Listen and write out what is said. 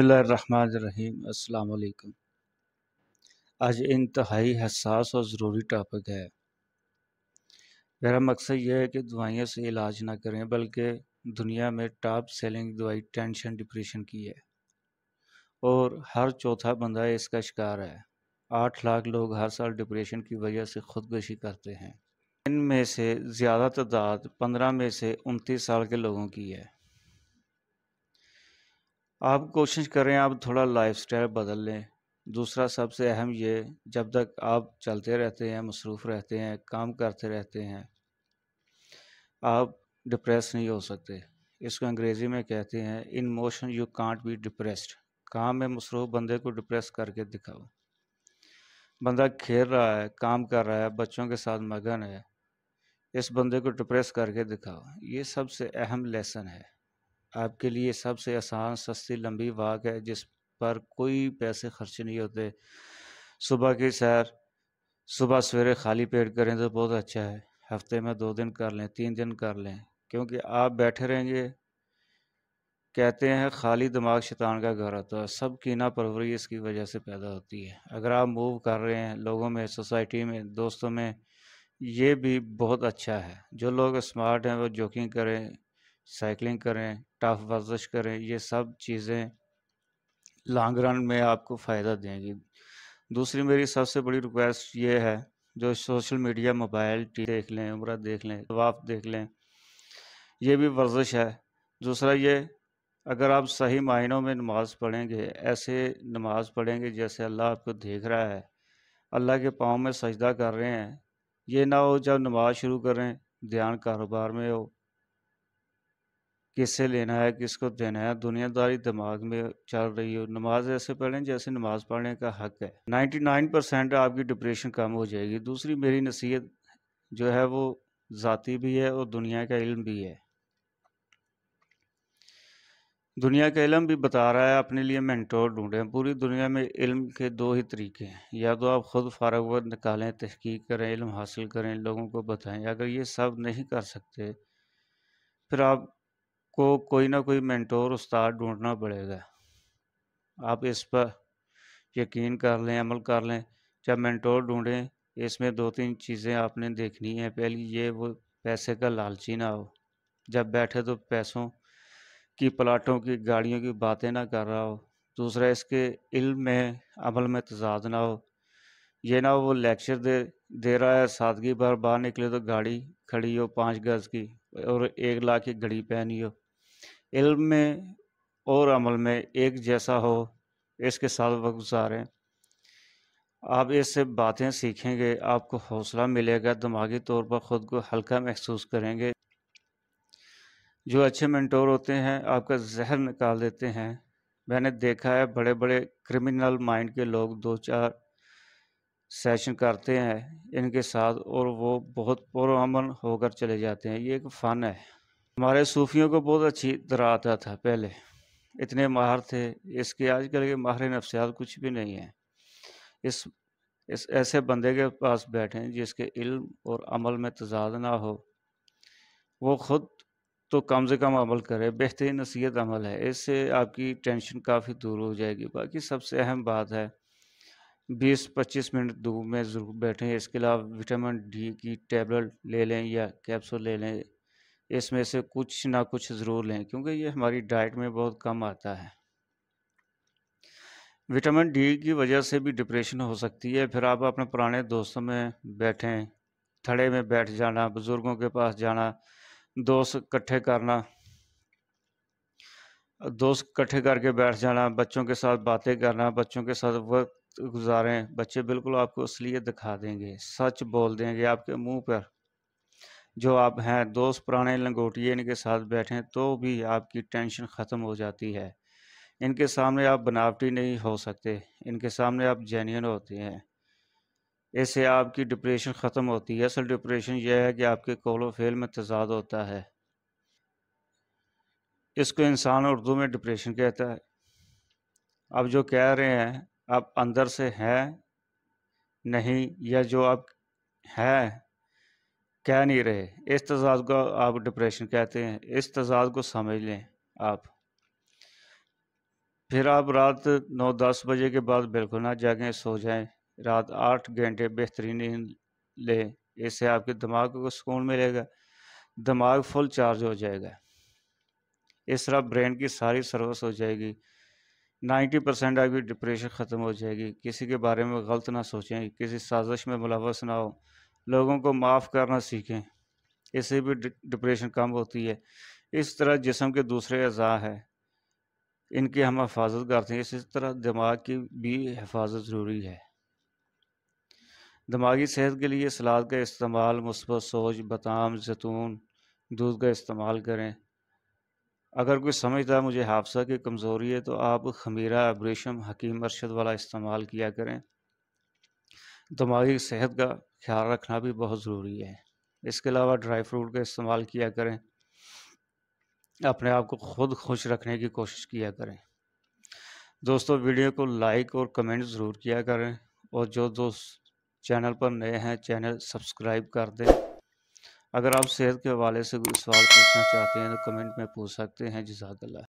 اللہ الرحمن الرحیم۔ السلام علیکم۔ آج انتہائی حساس اور ضروری ٹاپک ہے۔ میرا مقصد یہ ہے کہ دوائیوں سے علاج نہ کریں، بلکہ دنیا میں ٹاپ سیلنگ دوائی ٹینشن ڈپریشن کی ہے، اور ہر چوتھا بندہ اس کا شکار ہے۔ 8 لاکھ لوگ ہر سال ڈپریشن کی وجہ سے خودکشی کرتے ہیں۔ ان میں سے زیادہ تعداد 15 میں سے 29 سال کے لوگوں کی ہے۔ آپ کوشش کریں آپ تھوڑا لائف سٹائل بدل لیں۔ دوسرا سب سے اہم یہ، جب تک آپ چلتے رہتے ہیں، مصروف رہتے ہیں، کام کرتے رہتے ہیں، آپ ڈپریس نہیں ہو سکتے۔ اس کو انگریزی میں کہتے ہیں in motion you can't be depressed. کام میں مصروف بندے کو ڈپریس کر کے دکھاؤ۔ بندہ کھیل رہا ہے، کام کر رہا ہے، بچوں کے ساتھ مگن ہے، اس بندے کو ڈپریس کر کے دکھاؤ۔ یہ سب سے اہم لیسن ہے۔ آپ کے لیے سب سے آسان، سستی، لمبی واک ہے جس پر کوئی پیسے خرچ نہیں ہوتے۔ صبح کی سیر صبح سویرے خالی پیٹ کریں تو بہت اچھا ہے۔ ہفتے میں 2 دن کر لیں، 3 دن کر لیں، کیونکہ آپ بیٹھے رہیں گے۔ کہتے ہیں خالی دماغ شیطان کا گھر ہوتا ہے۔ سب کینہ پروری اس کی وجہ سے پیدا ہوتی ہے۔ اگر آپ موو کر رہے ہیں لوگوں میں، سوسائٹی میں، دوستوں میں، یہ بھی بہت اچھا ہے۔ جو لوگ اسمارٹ ہیں وہ جوکنگ کریں، سائیکلنگ کریں، ٹف ورزش کریں۔ یہ سب چیزیں لانگ رن میں آپ کو فائدہ دیں گی۔ دوسری میری سب سے بڑی ریکویسٹ یہ ہے، جو سوشل میڈیا، موبائل دیکھ لیں، عمرہ دیکھ لیں، طواف دیکھ لیں، یہ بھی ورزش ہے۔ دوسرا یہ، اگر آپ صحیح معنوں میں نماز پڑھیں گے، ایسے نماز پڑھیں گے جیسے اللہ آپ کو دیکھ رہا ہے، اللہ کے پاؤں میں سجدہ کر رہے ہیں، یہ نہ ہو جب نماز شروع کریں دھیان کاروبار میں ہو، کس سے لینا ہے، کس کو دینا ہے، دنیا داری دماغ میں چل رہی ہو۔ نماز ایسے پڑھیں جیسے نماز پڑھنے کا حق ہے۔ 99% آپ کی ڈپریشن کم ہو جائے گی۔ دوسری میری نصیحت جو ہے وہ ذاتی بھی ہے اور دنیا کا علم بھی ہے۔ دنیا کا علم بھی بتا رہا ہے اپنے لیے مینٹور ڈھونڈیں۔ پوری دنیا میں علم کے 2 ہی طریقے ہیں، یا تو آپ خود فارغ وقت نکالیں، تحقیق کریں، علم حاصل کریں، لوگوں کو بتائیں۔ اگر یہ سب نہیں کر سکتے، پھر آپ کو کوئی نہ کوئی مینٹور، استاد ڈھونڈنا پڑے گا۔ آپ اس پر یقین کر لیں، عمل کر لیں۔ جب مینٹور ڈھونڈیں، اس میں 2-3 چیزیں آپ نے دیکھنی ہیں۔ پہلی یہ، وہ پیسے کا لالچی نہ ہو۔ جب بیٹھے تو پیسوں کی، پلاٹوں کی، گاڑیوں کی باتیں نہ کر رہا ہو۔ دوسرا، اس کے علم میں، عمل میں تضاد نہ ہو۔ یہ نہ ہو وہ لیکچر دے رہا ہے، سادگی بھر باہر نکلے تو گاڑی کھڑی ہو 5 گز کی اور 1 لاکھ کی گھڑی پہنی ہو۔ علم میں اور عمل میں ایک جیسا ہو، اس کے ساتھ وقت گزاریں۔ آپ اس سے باتیں سیکھیں گے، آپ کو حوصلہ ملے گا، دماغی طور پر خود کو ہلکا محسوس کریں گے۔ جو اچھے مینٹور ہوتے ہیں آپ کا ذہن نکال دیتے ہیں۔ میں نے دیکھا ہے بڑے بڑے کرمنل مائنڈ کے لوگ 2-4 سیشن کرتے ہیں ان کے ساتھ، اور وہ بہت پرامن ہو کر چلے جاتے ہیں۔ یہ ایک فن ہے۔ ہمارے صوفیوں کو بہت اچھی طرح آتا تھا پہلے، اتنے ماہر تھے۔ اس کے آج کل کے ماہر نفسیات کچھ بھی نہیں ہیں۔ اس ایسے بندے کے پاس بیٹھیں جس کے علم اور عمل میں تضاد نہ ہو۔ وہ خود تو کم سے کم عمل کرے، بہترین نصیحت عمل ہے۔ اس سے آپ کی ٹینشن کافی دور ہو جائے گی۔ باقی سب سے اہم بات ہے 20-25 منٹ دھوپ میں ضرور بیٹھیں۔ اس کے علاوہ وٹامن ڈی کی ٹیبلٹ لے لیں یا کیپسول لے لیں۔ اس میں سے کچھ نہ کچھ ضرور لیں، کیونکہ یہ ہماری ڈائٹ میں بہت کم آتا ہے۔ وٹامن ڈی کی وجہ سے بھی ڈپریشن ہو سکتی ہے۔ پھر آپ اپنے پرانے دوستوں میں بیٹھیں، تھڑے میں بیٹھ جانا، بزرگوں کے پاس جانا، دوست اکٹھے کر کے بیٹھ جانا، بچوں کے ساتھ باتیں کرنا، بچوں کے ساتھ وقت گزاریں۔ بچے بالکل آپ کو اصلیت دکھا دیں گے، سچ بول دیں گے آپ کے منہ پر جو آپ ہیں۔ دوست پرانے لنگوٹیے، ان کے ساتھ بیٹھیں تو بھی آپ کی ٹینشن ختم ہو جاتی ہے۔ ان کے سامنے آپ بناوٹی نہیں ہو سکتے، ان کے سامنے آپ جینین ہوتے ہیں۔ اس سے آپ کی ڈپریشن ختم ہوتی ہے۔ اصل ڈپریشن یہ ہے کہ آپ کے قول و فعل میں تضاد ہوتا ہے۔ اس کو انسان اردو میں ڈپریشن کہتا ہے۔ آپ جو کہہ رہے ہیں آپ اندر سے ہیں نہیں، یا جو آپ ہیں کہہ نہیں رہے، اس تضاد کو آپ ڈپریشن کہتے ہیں۔ اس تضاد کو سمجھ لیں آپ۔ پھر آپ رات 9-10 بجے کے بعد بالکل نہ جاگیں، سو جائیں۔ رات 8 گھنٹے بہترین نیند لیں، اس سے آپ کے دماغ کو سکون ملے گا، دماغ فل چارج ہو جائے گا، اس طرح برین کی ساری سروس ہو جائے گی، 90% آپ کی ڈپریشن ختم ہو جائے گی۔ کسی کے بارے میں غلط نہ سوچیں، کسی سازش میں ملوث نہ ہو، لوگوں کو معاف کرنا سیکھیں، اس سے بھی ڈپریشن کم ہوتی ہے۔ اس طرح جسم کے دوسرے اعضاء ہیں، ان کی ہم حفاظت کرتے ہیں، اسی طرح دماغ کی بھی حفاظت ضروری ہے۔ دماغی صحت کے لیے سلاد کا استعمال، مثبت سوچ، بادام، زیتون، دودھ کا استعمال کریں۔ اگر کوئی سمجھتا ہے مجھے حافظہ کی کمزوری ہے تو آپ خمیرہ، ابریشم، حکیم ارشد والا استعمال کیا کریں۔ دماغی صحت کا خیال رکھنا بھی بہت ضروری ہے۔ اس کے علاوہ ڈرائی فروٹ کا استعمال کیا کریں، اپنے آپ کو خود خوش رکھنے کی کوشش کیا کریں۔ دوستو ویڈیو کو لائک اور کمنٹ ضرور کیا کریں، اور جو دوست چینل پر نئے ہیں چینل سبسکرائب کر دیں۔ اگر آپ صحت کے حوالے سے کوئی سوال پوچھنا چاہتے ہیں تو کمنٹ میں پوچھ سکتے ہیں۔ جزاک اللہ۔